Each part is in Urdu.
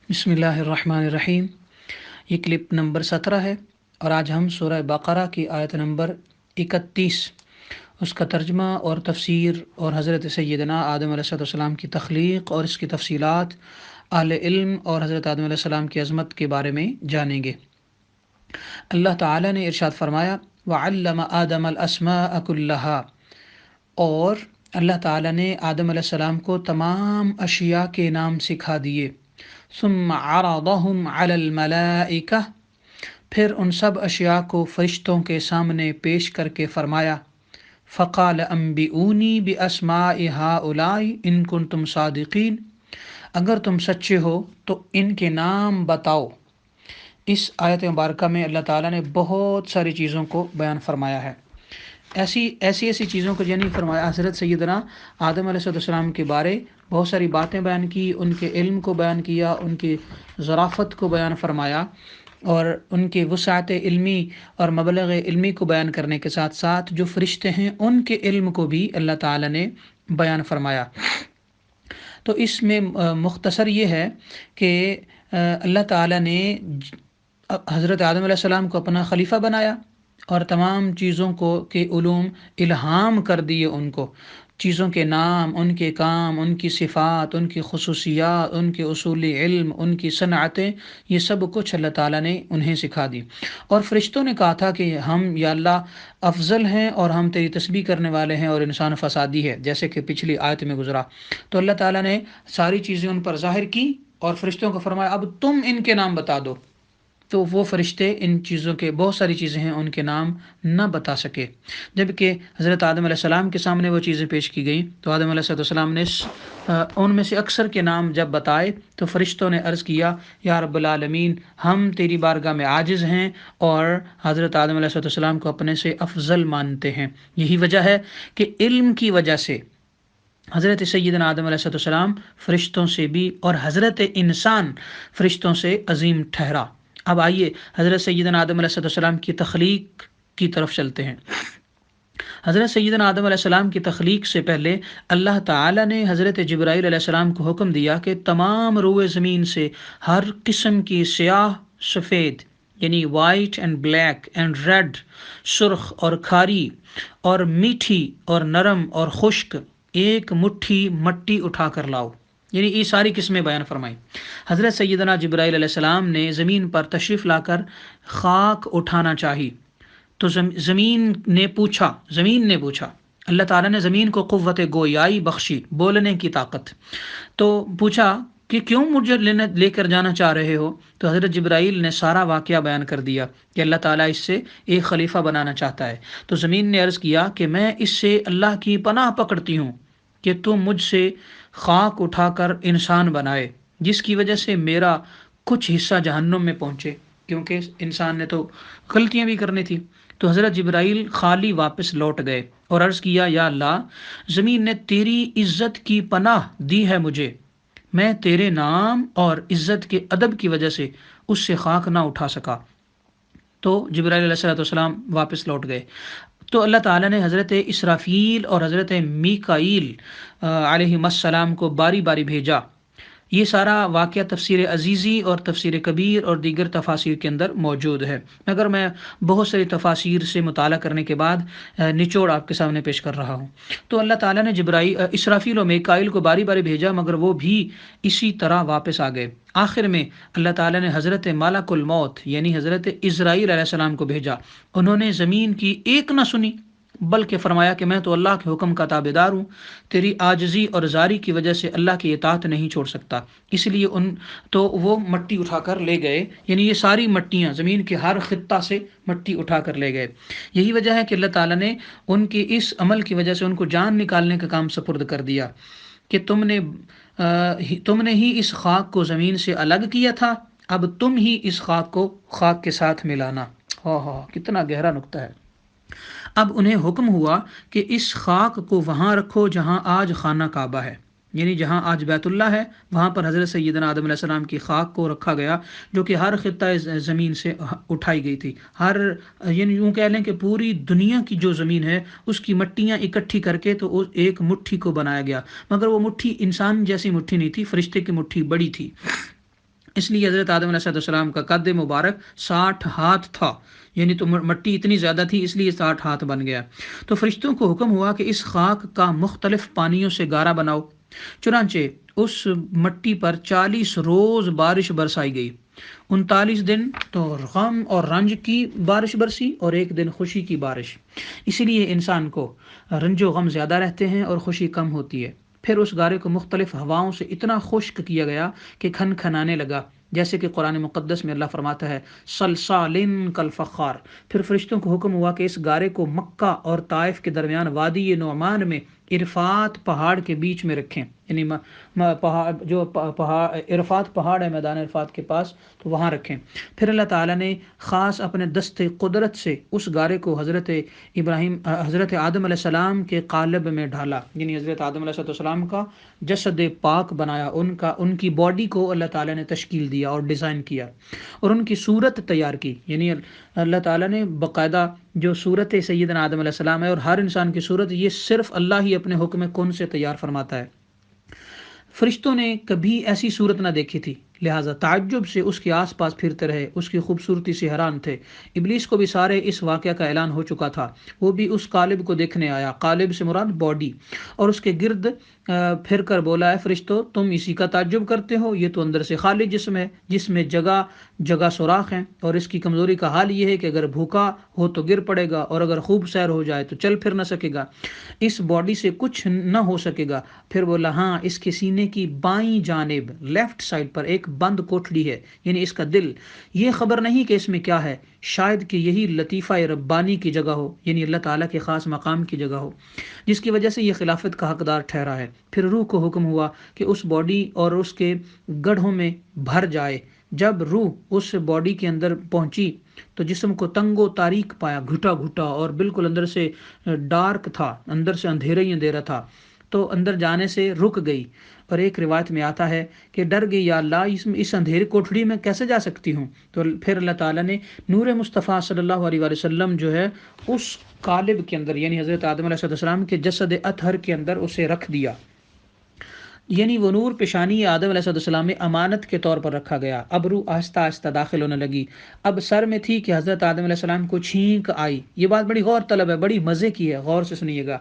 بسم اللہ الرحمن الرحیم۔ یہ کلپ نمبر 17 ہے اور آج ہم سورہ بقرہ کی آیت نمبر 31 اس کا ترجمہ اور تفسیر اور حضرت سیدنا آدم علیہ السلام کی تخلیق اور اس کی تفصیلات، اہل علم اور حضرت آدم علیہ السلام کی عظمت کے بارے میں جانیں گے۔ اللہ تعالیٰ نے ارشاد فرمایا وَعَلَّمَ آدَمَ الْأَسْمَاءَ كُلَّهَا، اور اللہ تعالیٰ نے آدم علیہ السلام کو تمام اشیاء کے نام سکھا دیے۔ ثم عرضهم على الملائکہ، پھر ان سب اشیاء کو فرشتوں کے سامنے پیش کر کے فرمایا فقال انبئونی باسماء هؤلاء ان کنتم صادقین، اگر تم سچے ہو تو ان کے نام بتاؤ۔ اس آیت مبارکہ میں اللہ تعالیٰ نے بہت ساری چیزوں کو بیان فرمایا ہے، ایسی چیزوں کو یعنی فرمایا۔ حضرت سیدنا آدم علیہ السلام کے بارے بہت ساری باتیں بیان کی، ان کے علم کو بیان کیا، ان کی ظرافت کو بیان فرمایا، اور ان کے وسعت علمی اور مبلغ علمی کو بیان کرنے کے ساتھ ساتھ جو فرشتے ہیں ان کے علم کو بھی اللہ تعالیٰ نے بیان فرمایا۔ تو اس میں مختصر یہ ہے کہ اللہ تعالیٰ نے حضرت آدم علیہ السلام کو اپنا خلیفہ بنایا اور تمام چیزوں کو کے علوم الہام کر دیے، ان کو چیزوں کے نام، ان کے کام، ان کی صفات، ان کی خصوصیات، ان کے اصولی علم، ان کی صنعتیں، یہ سب کچھ اللہ تعالیٰ نے انہیں سکھا دی۔ اور فرشتوں نے کہا تھا کہ ہم یا اللہ افضل ہیں اور ہم تیری تسبیح کرنے والے ہیں اور انسان فسادی ہے، جیسے کہ پچھلی آیت میں گزرا۔ تو اللہ تعالیٰ نے ساری چیزیں ان پر ظاہر کی اور فرشتوں کو فرمایا اب تم ان کے نام بتا دو۔ تو وہ فرشتے ان چیزوں کے بہت ساری چیزیں ہیں ان کے نام نہ بتا سکے، جبکہ حضرت آدم علیہ السلام کے سامنے وہ چیزیں پیش کی گئیں تو آدم علیہ السلام نے ان میں سے اکثر کے نام جب بتائے تو فرشتوں نے عرض کیا یا رب العالمین، ہم تیری بارگاہ میں عاجز ہیں اور حضرت آدم علیہ السلام کو اپنے سے افضل مانتے ہیں۔ یہی وجہ ہے کہ علم کی وجہ سے حضرت سیدنا آدم علیہ السلام فرشتوں سے بھی اور حضرت انسان فرشتوں سے عظیم ٹھہرا۔ اب آئیے حضرت سیدنا آدم علیہ السلام کی تخلیق کی طرف چلتے ہیں۔ حضرت سیدنا آدم علیہ السلام کی تخلیق سے پہلے اللہ تعالیٰ نے حضرت جبرائیل علیہ السلام کو حکم دیا کہ تمام روئے زمین سے ہر قسم کی سیاہ سفید یعنی white and black and red, سرخ اور کھاری اور میٹھی اور نرم اور خشک ایک مٹھی مٹی اٹھا کر لاؤ، یعنی یہ ساری قسمیں بیان فرمائی۔ حضرت سیدنا جبرائیل علیہ السلام نے زمین پر تشریف لا کر خاک اٹھانا چاہی تو زمین نے پوچھا، اللہ تعالیٰ نے زمین کو قوت گویائی بخشی، بولنے کی طاقت، تو پوچھا کہ کیوں مجھے لے کر جانا چاہ رہے ہو؟ تو حضرت جبرائیل نے سارا واقعہ بیان کر دیا کہ اللہ تعالیٰ اس سے ایک خلیفہ بنانا چاہتا ہے۔ تو زمین نے عرض کیا کہ میں اس سے اللہ کی پناہ پکڑتی ہوں کہ تم مجھ سے خاک اٹھا کر انسان بنائے، جس کی وجہ سے میرا کچھ حصہ جہنم میں پہنچے، کیونکہ انسان نے تو غلطیاں بھی کرنی تھی۔ تو حضرت جبرائیل خالی واپس لوٹ گئے اور عرض کیا یا اللہ، زمین نے تیری عزت کی پناہ دی ہے مجھے، میں تیرے نام اور عزت کے ادب کی وجہ سے اس سے خاک نہ اٹھا سکا۔ تو جبرائیل علیہ السلام واپس لوٹ گئے۔ تو اللہ تعالیٰ نے حضرت اسرافیل اور حضرت میکائیل علیہ السلام کو باری باری بھیجا۔ یہ سارا واقعہ تفسیر عزیزی اور تفسیر کبیر اور دیگر تفاسیر کے اندر موجود ہے، مگر میں بہت ساری تفاسیر سے مطالعہ کرنے کے بعد نچوڑ آپ کے سامنے پیش کر رہا ہوں۔ تو اللہ تعالیٰ نے اسرافیل و میکائیل کو باری باری بھیجا، مگر وہ بھی اسی طرح واپس آ گئے۔ آخر میں اللہ تعالیٰ نے حضرت ملک الموت یعنی حضرت عزرائیل علیہ السلام کو بھیجا۔ انہوں نے زمین کی ایک نہ سنی، بلکہ فرمایا کہ میں تو اللہ کے حکم کا تابعدار ہوں، تیری عاجزی اور زاری کی وجہ سے اللہ کی اطاعت نہیں چھوڑ سکتا، اس لیے تو وہ مٹی اٹھا کر لے گئے، یعنی یہ ساری مٹیاں زمین کے ہر خطہ سے مٹی اٹھا کر لے گئے۔ یہی وجہ ہے کہ اللہ تعالیٰ نے ان کے اس عمل کی وجہ سے ان کو جان نکالنے کا کام سپرد کر دیا کہ تم نے ہی اس خاک کو زمین سے الگ کیا تھا، اب تم ہی اس خاک کو خاک کے ساتھ ملانا۔ کتنا گہرا نقطہ ہے۔ اب انہیں حکم ہوا کہ اس خاک کو وہاں رکھو جہاں آج خانہ کعبہ ہے، یعنی جہاں آج بیت اللہ ہے، وہاں پر حضرت سیدنا آدم علیہ السلام کی خاک کو رکھا گیا، جو کہ ہر خطہ زمین سے اٹھائی گئی تھی۔ یعنی یوں کہہ لیں کہ پوری دنیا کی جو زمین ہے اس کی مٹیاں اکٹھی کر کے تو ایک مٹھی کو بنایا گیا، مگر وہ مٹھی انسان جیسی مٹھی نہیں تھی، فرشتے کی مٹھی بڑی تھی۔ اس لیے حضرت آدم علیہ السلام کا قد مبارک 60 ہاتھ تھا، یعنی تو مٹی اتنی زیادہ تھی اس لیے 60 ہاتھ بن گیا۔ تو فرشتوں کو حکم ہوا کہ اس خاک کا مختلف پانیوں سے گارا بناؤ۔ چنانچہ اس مٹی پر 40 روز بارش برسائی گئی، 39 دن تو غم اور رنج کی بارش برسی اور ایک دن خوشی کی بارش۔ اسی لیے انسان کو رنج و غم زیادہ رہتے ہیں اور خوشی کم ہوتی ہے۔ پھر اس گارے کو مختلف ہواؤں سے اتنا خشک کیا گیا کہ کھن کھنانے لگا، جیسے کہ قرآن مقدس میں اللہ فرماتا ہے صلصال کالفخار۔ پھر فرشتوں کو حکم ہوا کہ اس گارے کو مکہ اور طائف کے درمیان وادی نعمان میں عرفات پہاڑ کے بیچ میں رکھیں، یعنی عرفات پہاڑ ہے میدان عرفات کے پاس، تو وہاں رکھیں۔ پھر اللہ تعالیٰ نے خاص اپنے دست قدرت سے اس گارے کو حضرت آدم علیہ السلام کے قالب میں ڈھالا، یعنی حضرت آدم علیہ السلام کا جسد پاک بنایا، ان کی باڈی کو اللہ تعالیٰ نے تشکیل دیا اور ڈیزائن کیا اور ان کی صورت تیار کی۔ یعنی اللہ تعالیٰ نے باقاعدہ جو صورت سیدنا آدم علیہ السلام ہے اور ہر انسان کی صورت، یہ صرف اللہ ہی اپنے حکم کن سے تیار فرماتا ہے۔ فرشتوں نے کبھی ایسی صورت نہ دیکھی تھی، لہٰذا تعجب سے اس کے آس پاس پھرتے رہے، اس کی خوبصورتی سے حیران تھے۔ ابلیس کو بھی سارے اس واقعہ کا اعلان ہو چکا تھا، وہ بھی اس قالب کو دیکھنے آیا، قالب سے مراد باڈی، اور اس کے گرد پھر کر بولا ہے فرشتوں تم اسی کا تعجب کرتے ہو، یہ تو اندر سے خالی جسم ہے جس میں جگہ جگہ سوراخ ہیں، اور اس کی کمزوری کا حال یہ ہے کہ اگر بھوکا ہو تو گر پڑے گا اور اگر خوب سیر ہو جائے تو چل پھر نہ سکے گا، اس باڈی سے کچھ نہ ہو سکے گا۔ پھر بولا ہاں اس کے سینے کی بائیں جانب لیفٹ سائڈ پر ایک بند کوٹڑی ہے، یعنی اس کا دل، یہ خبر نہیں کہ اس میں کیا ہے، شاید کہ یہی لطیفہ ربانی کی جگہ ہو، یعنی اللہ تعالیٰ کے خاص مقام کی جگہ ہو، جس کی وجہ سے یہ خلافت کا حقدار ٹھہرا ہے۔ پھر روح کو حکم ہوا کہ اس باڈی اور اس کے گڑھوں میں بھر جائے۔ جب روح اس باڈی کے اندر پہنچی تو جسم کو تنگ و تاریک پایا، گھٹا گھٹا اور بالکل اندر سے ڈارک تھا، اندر سے اندھیرا ہی اندھیرا تھا، تو اندر جانے سے رک گئی، اور ایک روایت میں آتا ہے کہ ڈر گئی، یا اللہ اس اندھیرے کوٹھڑی میں کیسے جا سکتی ہوں؟ تو پھر اللہ تعالیٰ نے نور مصطفیٰ صلی اللہ علیہ وآلہ وسلم جو ہے اس قالب کے اندر، یعنی حضرت آدم علیہ السلام کے جسد اطہر کے اندر اسے رکھ دیا، یعنی وہ نور پیشانی آدم علیہ السلام میں امانت کے طور پر رکھا گیا۔ اب روح آہستہ آہستہ داخل ہونے لگی، اب سر میں تھی کہ حضرت آدم علیہ السلام کو چھینک آئی۔ یہ بات بڑی غور طلب ہے، بڑی مزے کی ہے، غور سے سنیے گا۔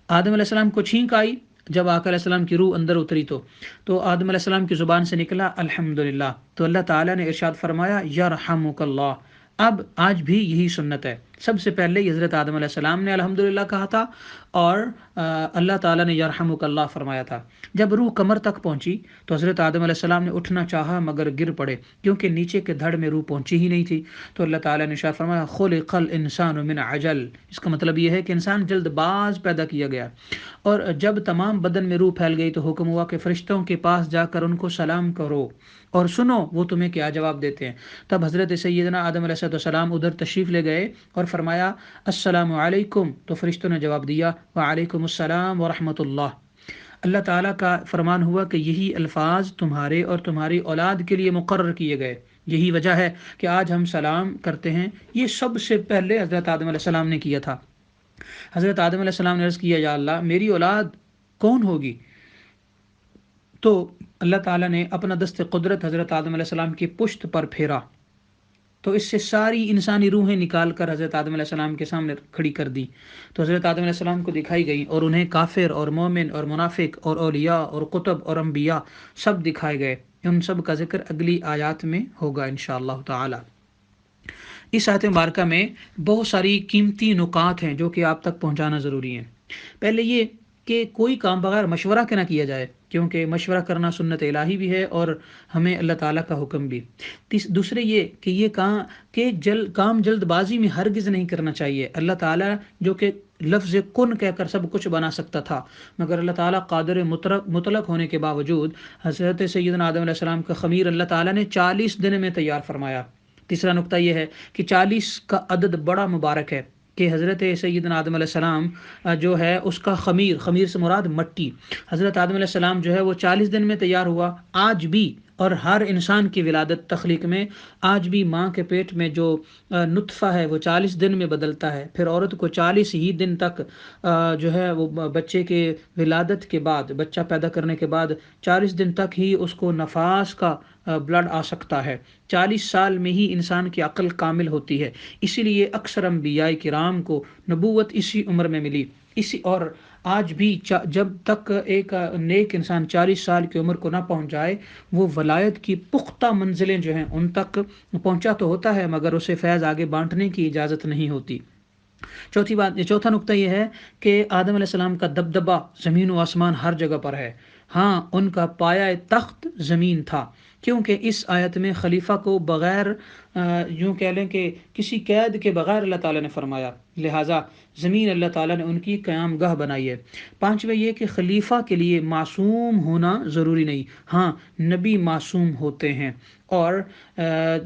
آدم علیہ السلام کو چھینک آئی، جب آقا علیہ السلام کی روح اندر اتری تو آدم علیہ السلام کی زبان سے نکلا الحمدللہ، تو اللہ تعالیٰ نے ارشاد فرمایا یرحمک اللہ۔ اب آج بھی یہی سنت ہے، سب سے پہلے حضرت آدم علیہ السلام نے الحمدللہ کہا تھا اور اللہ تعالیٰ نے یرحمک اللہ فرمایا تھا۔ جب روح کمر تک پہنچی تو حضرت آدم علیہ السلام نے اٹھنا چاہا مگر گر پڑے، کیونکہ نیچے کے دھڑ میں روح پہنچی ہی نہیں تھی۔ تو اللہ تعالیٰ نے ارشاد فرمایا خلق الانسان من عجل، اس کا مطلب یہ ہے کہ انسان جلد باز پیدا کیا گیا۔ اور جب تمام بدن میں روح پھیل گئی تو حکم ہوا کہ فرشتوں کے پاس جا کر ان کو سلام کرو اور سنو وہ تمہیں کیا جواب دیتے ہیں۔ تب حضرت سیدنا آدم علیہ السلام ادھر تشریف لے گئے اور فرمایا السلام علیکم، تو فرشتوں نے جواب دیا وعلیکم السلام ورحمۃ اللہ۔ اللہ تعالیٰ کا فرمان ہوا کہ یہی الفاظ تمہارے اور تمہاری اولاد کے لیے مقرر کیے گئے، یہی وجہ ہے کہ آج ہم سلام کرتے ہیں، یہ سب سے پہلے حضرت آدم علیہ السلام نے کیا تھا۔ حضرت آدم علیہ السلام نے عرض کیا یا اللہ میری اولاد کون ہوگی؟ تو اللہ تعالیٰ نے اپنا دست قدرت حضرت آدم علیہ السلام کی پشت پر پھیرا، تو اس سے ساری انسانی روحیں نکال کر حضرت آدم علیہ السلام کے سامنے کھڑی کر دی، تو حضرت آدم علیہ السلام کو دکھائی گئی اور انہیں کافر اور مومن اور منافق اور اولیاء اور قطب اور انبیاء سب دکھائے گئے۔ ان سب کا ذکر اگلی آیات میں ہوگا انشاءاللہ تعالی۔ اس آیت مبارکہ میں بہت ساری قیمتی نکات ہیں جو کہ آپ تک پہنچانا ضروری ہیں۔ پہلے یہ کہ کوئی کام بغیر مشورہ کے نہ کیا جائے، کیونکہ مشورہ کرنا سنت الہی بھی ہے اور ہمیں اللہ تعالیٰ کا حکم بھی۔ دوسرے یہ کہ کام جلد بازی میں ہرگز نہیں کرنا چاہیے۔ اللہ تعالیٰ جو کہ لفظ کن کہہ کر سب کچھ بنا سکتا تھا، مگر اللہ تعالیٰ قادر مطلق ہونے کے باوجود حضرت سیدنا آدم علیہ السلام کا خمیر اللہ تعالیٰ نے 40 دن میں تیار فرمایا۔ تیسرا نقطہ یہ ہے کہ 40 کا عدد بڑا مبارک ہے کہ حضرت سیدنا آدم علیہ السلام جو ہے اس کا خمیر سے مراد مٹی، حضرت آدم علیہ السلام جو ہے وہ 40 دن میں تیار ہوا۔ آج بھی اور ہر انسان کی ولادت تخلیق میں آج بھی ماں کے پیٹ میں جو نطفہ ہے وہ 40 دن میں بدلتا ہے، پھر عورت کو 40 ہی دن تک جو ہے وہ بچے کے ولادت کے بعد، بچہ پیدا کرنے کے بعد 40 دن تک ہی اس کو نفاس کا بلڈ آ سکتا ہے۔ 40 سال میں ہی انسان کی عقل کامل ہوتی ہے، اسی لیے اکثر انبیاء کرام کو نبوت اسی عمر میں ملی۔ اور آج بھی جب تک ایک نیک انسان 40 سال کی عمر کو نہ پہنچ جائے، وہ ولایت کی پختہ منزلیں جو ہیں ان تک پہنچا تو ہوتا ہے، مگر اسے فیض آگے بانٹنے کی اجازت نہیں ہوتی۔ چوتھا نقطہ یہ ہے کہ آدم علیہ السلام کا دبدبہ زمین و آسمان ہر جگہ پر ہے، ہاں ان کا پایہ تخت زمین تھا، کیونکہ اس آیت میں خلیفہ کو بغیر یوں کہہ لیں کہ کسی قید کے بغیر اللہ تعالیٰ نے فرمایا، لہٰذا زمین اللہ تعالیٰ نے ان کی قیام گاہ بنائی ہے۔ پانچویں یہ کہ خلیفہ کے لیے معصوم ہونا ضروری نہیں، ہاں نبی معصوم ہوتے ہیں، اور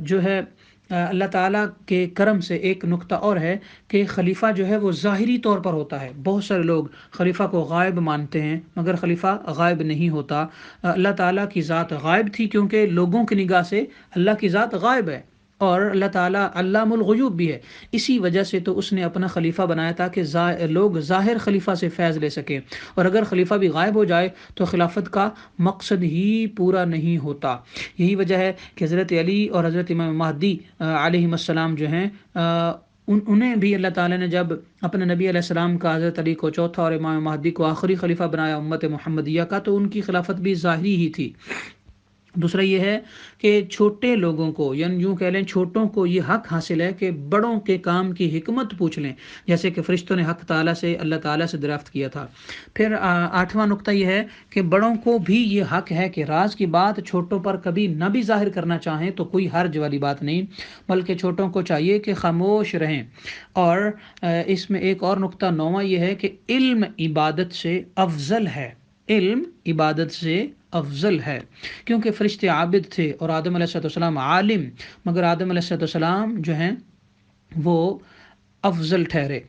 جو ہے اللہ تعالیٰ کے کرم سے ایک نقطہ اور ہے کہ خلیفہ جو ہے وہ ظاہری طور پر ہوتا ہے۔ بہت سارے لوگ خلیفہ کو غائب مانتے ہیں، مگر خلیفہ غائب نہیں ہوتا۔ اللہ تعالیٰ کی ذات غائب تھی کیونکہ لوگوں کی نگاہ سے اللہ کی ذات غائب ہے، اور اللہ تعالیٰ علام الغیوب بھی ہے، اسی وجہ سے تو اس نے اپنا خلیفہ بنایا تاکہ لوگ ظاہر خلیفہ سے فیض لے سکیں، اور اگر خلیفہ بھی غائب ہو جائے تو خلافت کا مقصد ہی پورا نہیں ہوتا۔ یہی وجہ ہے کہ حضرت علی اور حضرت امام مہدی علیہ السلام جو ہیں انہیں بھی اللہ تعالیٰ نے جب اپنے نبی علیہ السلام کا حضرت علی کو چوتھا اور امام مہدی کو آخری خلیفہ بنایا امت محمدیہ کا، تو ان کی خلافت بھی ظاہری ہی تھی۔ دوسرا یہ ہے کہ چھوٹے لوگوں کو، یعنی یوں کہہ لیں چھوٹوں کو یہ حق حاصل ہے کہ بڑوں کے کام کی حکمت پوچھ لیں، جیسے کہ فرشتوں نے حق تعالیٰ سے اللہ تعالیٰ سے دریافت کیا تھا۔ پھر آٹھواں نقطہ یہ ہے کہ بڑوں کو بھی یہ حق ہے کہ راز کی بات چھوٹوں پر کبھی نہ بھی ظاہر کرنا چاہیں تو کوئی حرج والی بات نہیں، بلکہ چھوٹوں کو چاہیے کہ خاموش رہیں۔ اور اس میں ایک اور نقطہ نوواں یہ ہے کہ علم عبادت سے افضل ہے، علم عبادت سے افضل ہے، کیونکہ فرشتے عابد تھے اور آدم علیہ السلام عالم، مگر آدم علیہ السلام جو ہیں وہ افضل ٹھہرے۔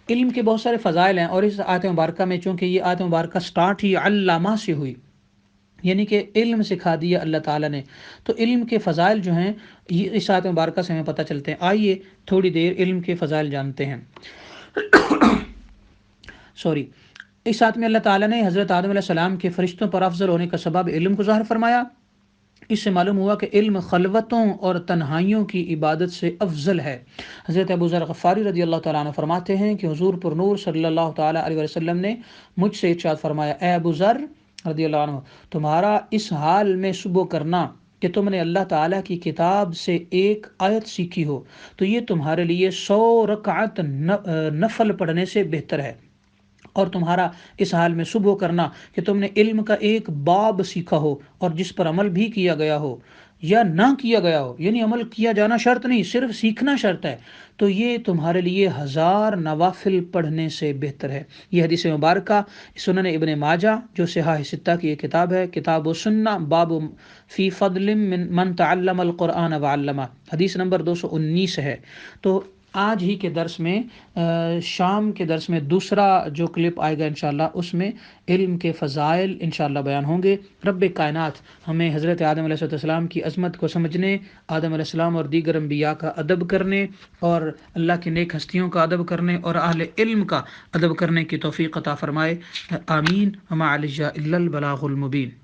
علم کے بہت سارے فضائل ہیں، اور اس آیت مبارکہ میں چونکہ یہ آیت مبارکہ سٹارٹ ہی علامہ سے ہوئی، یعنی کہ علم سکھا دیا اللہ تعالیٰ نے، تو علم کے فضائل جو ہیں یہ اس آیت مبارکہ سے ہمیں پتہ چلتے ہیں۔ آئیے تھوڑی دیر علم کے فضائل جانتے ہیں۔ اس آیت میں اللہ تعالیٰ نے حضرت آدم علیہ السلام کے فرشتوں پر افضل ہونے کا سبب علم کو ظاہر فرمایا۔ اس سے معلوم ہوا کہ علم خلوتوں اور تنہائیوں کی عبادت سے افضل ہے۔ حضرت ابو ذر غفاری رضی اللہ تعالیٰ عنہ فرماتے ہیں کہ حضور پر نور صلی اللہ تعالیٰ علیہ وسلم نے مجھ سے ارشاد فرمایا، اے ابو ذر رضی اللہ عنہ، تمہارا اس حال میں صبح کرنا کہ تم نے اللہ تعالیٰ کی کتاب سے ایک آیت سیکھی ہو تو یہ تمہارے لیے 100 رکعت نفل پڑھنے سے بہتر ہے، اور تمہارا اس حال میں صبح کرنا کہ تم نے علم کا ایک باب سیکھا ہو اور جس پر عمل بھی کیا گیا ہو یا نہ کیا گیا ہو، یعنی عمل کیا جانا شرط نہیں، صرف سیکھنا شرط ہے، تو یہ تمہارے لیے 1000 نوافل پڑھنے سے بہتر ہے۔ یہ حدیث مبارکہ سنن ابن ماجہ جو صحاح ستہ کی ایک کتاب ہے، کتاب و سنہ، باب فی فضل من تعلم القرآن وعلمہ، حدیث نمبر 219 ہے۔ تو آج ہی کے درس میں شام کے درس میں دوسرا جو کلپ آئے گا انشاءاللہ، اس میں علم کے فضائل انشاءاللہ بیان ہوں گے۔ رب کائنات ہمیں حضرت آدم علیہ السلام کی عظمت کو سمجھنے، آدم علیہ السلام اور دیگر انبیاء کا ادب کرنے، اور اللہ کی نیک ہستیوں کا ادب کرنے اور اہل علم کا ادب کرنے کی توفیق عطا فرمائے، آمین۔ وما علیہ الا البلاغ المبین۔